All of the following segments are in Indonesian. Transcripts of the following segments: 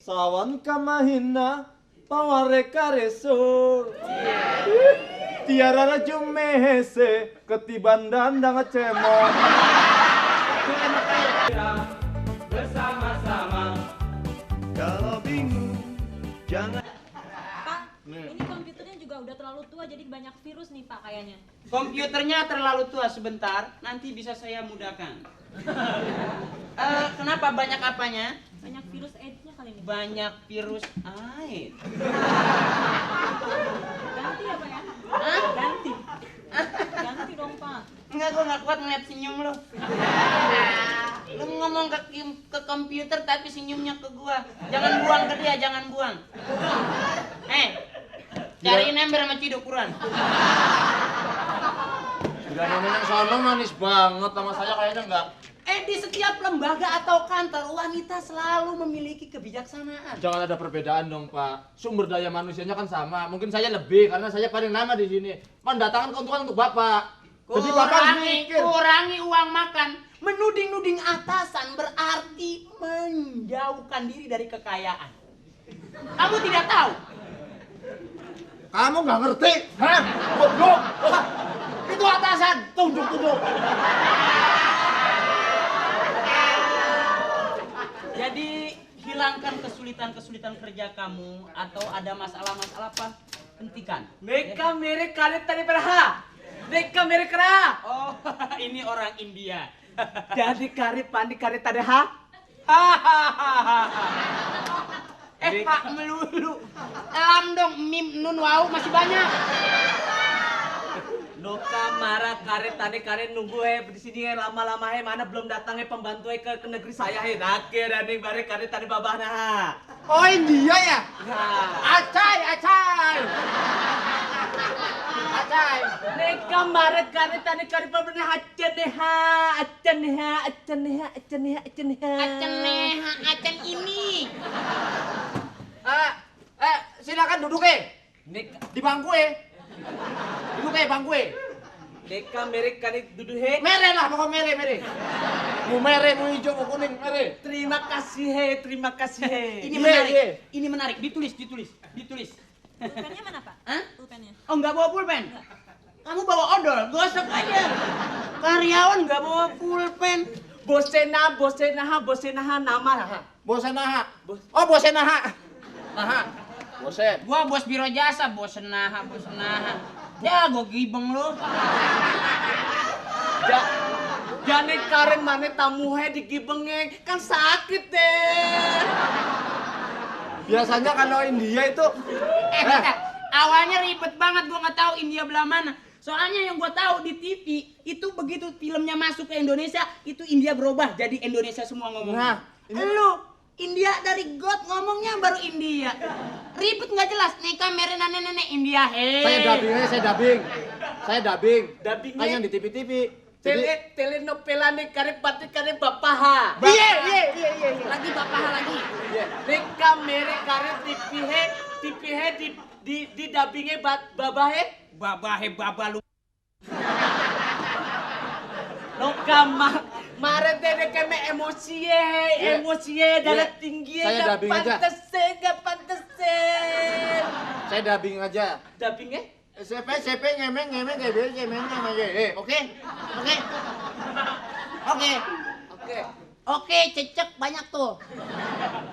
sawan kamahina paware karesur. Tiara jumehese ketiban dandang cemong. Bersama-sama. Kalau bingung jangan. Pak, ini komputernya juga udah terlalu tua jadi banyak virus nih Pak kayaknya. Komputernya terlalu tua sebentar, nanti bisa saya mudahkan. Kenapa banyak apanya? Banyak virus AIDS-nya kali ini. Banyak virus AIDS. Ganti ya Pak ya? Hah? Ganti. Ganti dong Pak. Enggak, gua nggak kuat ngeliat senyum lo. Lu ngomong ke komputer tapi senyumnya ke gua. Jangan buang ke dia, jangan buang. Cariin ember sama ciduk ukuran. Udah namanya sono manis banget sama saya kayaknya enggak. Di setiap lembaga atau kantor wanita selalu memiliki kebijaksanaan. Jangan ada perbedaan dong Pak. Sumber daya manusianya kan sama. Mungkin saya lebih karena saya paling lama di sini. Mendatangkan keuntungan untuk Bapak. Jadi Bapak harus mikir. Kurangi uang makan. Menuding-nuding atasan berarti menjauhkan diri dari kekayaan. Kamu tidak tahu? Kamu nggak ngerti? Hah? Goblok. Itu atasan. Tunjuk. Jadi hilangkan kesulitan kerja kamu atau ada masalah-masalah apa? Hentikan. Mereka mere kare tadi berha. Mereka mere kera. Oh, ini orang India. Jadi kare pandi kare tadi ha. Pak melulu. Elam dong, mim nun wau masih banyak. Noka marah kare tadi kare nunggu di sini lama-lama mana belum datang pembantu ke negeri saya Nakir dan bare kare tadi babah nah. Oh India ya? Acai. Mereka marah kare tadi kare babah acen ini. Silakan duduk di bangku Duduk bangku Mereka mere kare duduk he. Mere lah pokok mere. Mau mere, mau hijau, mau kuning, mere. Terima kasih he. Ini menarik. Ditulis. Pulpennya mana Pak? Hah? Pulpennya. Oh, nggak bawa pulpen? Kamu bawa odol, gosok aja. Karyawan nggak bawa pulpen. Bosenaha nama lah. Bosenaha. Oh Bosenaha. Bosen. Gua bos biro jasa, bosenaha. Ya, gua gibeng lu. Jane karen mana tamu he digibengeng kan sakit deh. Biasanya kalau India itu Bentar. Awalnya ribet banget, gua nggak tahu India belah mana. Soalnya yang gua tahu di TV itu begitu filmnya masuk ke Indonesia, itu India berubah jadi Indonesia semua ngomong. Nah, lu India dari God ngomongnya baru India. Ribet nggak jelas. Neka mere nenek India he. Saya dubbing. Dubbingnya? Kan yang di TV. Telenovela nih kare pati kare bapaha. Iya. Lagi bapak lagi. Neka mere kare TV he di dubbingnya babahe. Babalu. Noka mare tene keme emosi darah tinggi Saya dubbing aja. Gak pantesin. Saya dubbing aja. Dubbingnya? CP ngemeng Oke, cecek banyak tuh.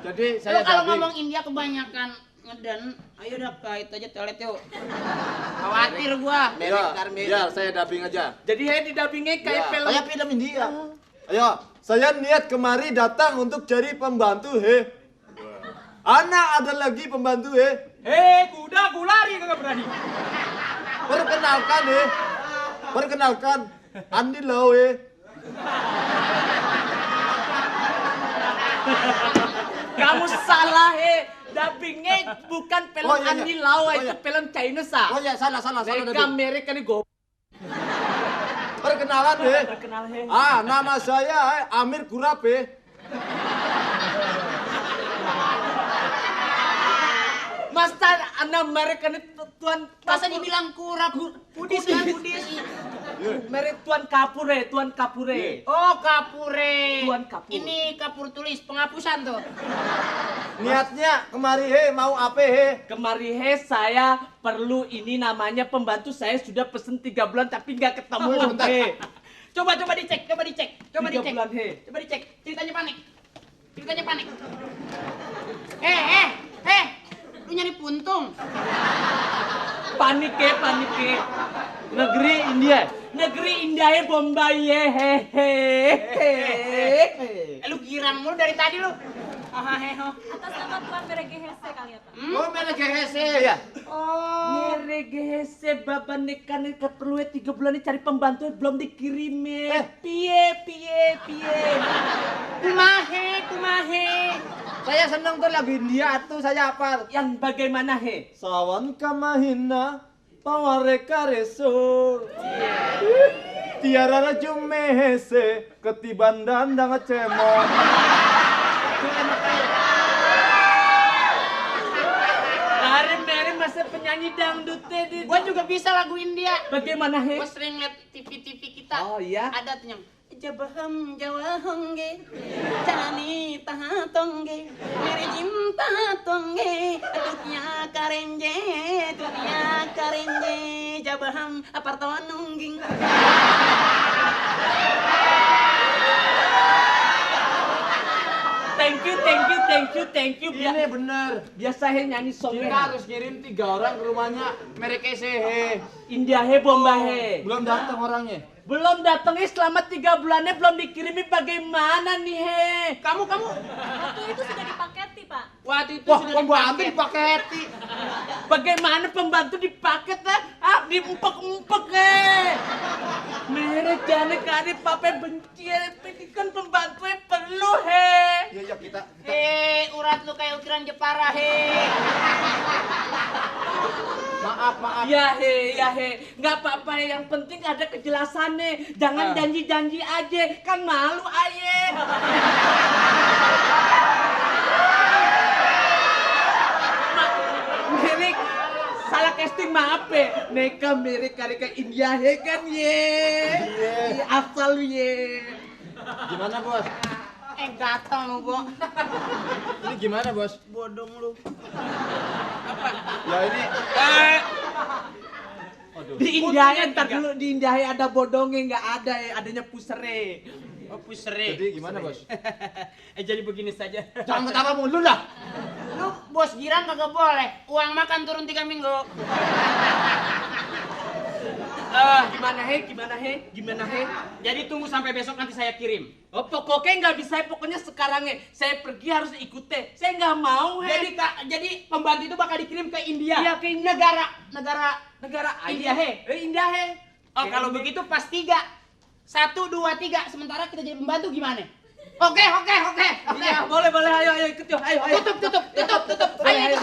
Jadi Lu saya kalau dubbing. ngomong India kebanyakan ngeden, ayo dah kait aja telet yuk. Khawatir gua. Ya, saya dubbing aja. Jadi he di dubbingnya kayak film. Kayak film India. Ayo, saya niat kemari datang untuk cari pembantu Anak ada lagi pembantu Kuda lari kagak berani. Perkenalkan Andi Lau Kamu salah dubbingnya bukan film Oh, iya. Andi Lau, Oh, itu iya. film Chinese Oh ya, salah Mereka dubbing. Amerika nih go. Perkenalan Terkenal nama saya Amir Kurap Mas anak mereka nih tuan Masa dibilang kurap, Budis kan Budis. Merek Tuan Kapure, Tuan Kapure. Oh, kapure. Tuan kapur. Ini kapur tulis penghapusan tuh. Niatnya kemari he mau apa he? Kemari saya perlu ini namanya pembantu saya sudah pesen 3 bulan tapi nggak ketemu Sebentar. he. Coba dicek. Coba 3 dicek. bulan he. Coba dicek. Ceritanya panik. Lu nyari puntung. Panik he. Negeri India he Bombay he. Lu girang mulu dari tadi lu. Heho. Atas nama Tuan Meregehese kali ya Pak. Oh, merek GHC ya. Oh. Merege baba nekan perlu 3 bulan ini cari pembantu belum dikirim piye. Kumahe. Saya senang tuh lagu India tuh saya hafal. Yang bagaimana he? Sawan kamahina paware kareso. Tiara jumehese ketiban dandang cemon. Mari masa penyanyi dangdut tadi. Gua juga bisa lagu India. Bagaimana he? Gua sering liat TV kita. Oh, iya? Ada tuh yang Jabaham jawahongge Jani tahatongge Mere jim tahatongge Tutnya karenje Jabaham apartonungging. Thank you. Ini bener. Biasa he nyanyi song Kita harus ngirim 3 orang ke rumahnya merek he. India he Bombay he. Belum datang orangnya. Belum datangnya selama 3 bulannya belum dikirimi bagaimana nih he? Kamu Waktu itu sudah dipaketi Pak. waktu itu Wah, sudah pembantu dipakai. dipaketi. Bagaimana pembantu dipaket diempek-empek merek jane kali papa benci kan pembantu perlu he. Iya kita. Urat lu kayak ukiran Jepara Maaf. Ya he, nggak apa-apa yang penting ada kejelasannya. Jangan janji-janji aja, kan malu aye. Merek salah casting maaf ya. Neka merek karika India he kan ye. Iya. Asal ye. Gimana bos? gatal lu gua. Ini gimana bos? Bodong lu. Ya ini. Di India entar dulu di India ada bodongnya nggak ada adanya pusere. Oh, pusere. Jadi gimana bos? Jadi begini saja. Jangan ketawa mulu dah. Lu bos girang kagak boleh. Uang makan turun 3 minggu. Gimana he? Jadi tunggu sampai besok nanti saya kirim. Oh pokoknya nggak bisa, pokoknya sekarang saya pergi harus ikut saya nggak mau Jadi pembantu itu bakal dikirim ke India. Iya ke negara India India he. Oh, kalau begitu pas 3. 1 2 3 sementara kita jadi pembantu gimana? Oke. Iya boleh ayo ikut yuk ayo. Tutup. Ayo.